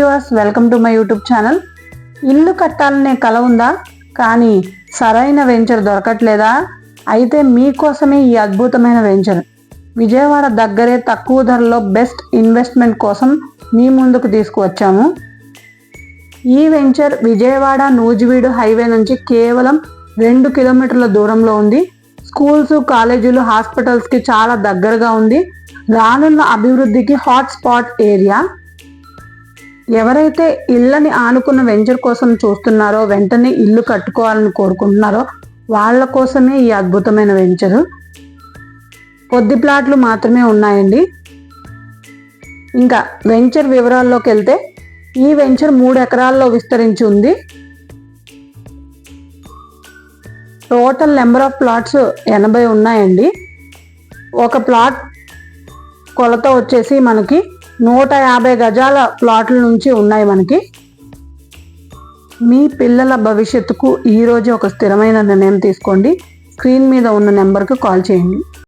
Viewers, welcome to my YouTube channel. ఇల్లు కట్టాలనే కల ఉందా, కానీ సరైన వెంచర్ దొరకట్లేదా? అయితే మీకోసమే ఈ అద్భుతమైన వెంచర్ విజయవాడ దగ్గరే తక్కువ ధరలో బెస్ట్ ఇన్వెస్ట్మెంట్ కోసం మీ ముందుకు తీసుకువచ్చాము. ఈ వెంచర్ విజయవాడ నూజివీడు హైవే నుంచి కేవలం 2 కిలోమీటర్ల దూరంలో ఉంది. స్కూల్స్, కాలేజీలు, హాస్పిటల్స్కి చాలా దగ్గరగా ఉంది. రానున్న అభివృద్ధికి హాట్ స్పాట్ ఏరియా. ఎవరైతే ఇళ్ళని ఆనుకున్న వెంచర్ కోసం చూస్తున్నారో, వెంటనే ఇల్లు కట్టుకోవాలని కోరుకుంటున్నారో వాళ్ళ కోసమే ఈ అద్భుతమైన వెంచరు. కొద్ది ప్లాట్లు మాత్రమే ఉన్నాయండి. ఇంకా వెంచర్ వివరాల్లోకి వెళ్తే, ఈ వెంచర్ 3 ఎకరాల్లో విస్తరించి ఉంది. టోటల్ నెంబర్ ఆఫ్ ప్లాట్స్ 80 ఉన్నాయండి. ఒక ప్లాట్ కొలత వచ్చేసి మనకి 150 గజాల ప్లాట్ల నుంచి ఉన్నాయి మనకి. మీ పిల్లల భవిష్యత్తుకు ఈరోజు ఒక స్థిరమైన నిర్ణయం తీసుకోండి. స్క్రీన్ మీద ఉన్న నెంబర్కి కాల్ చేయండి.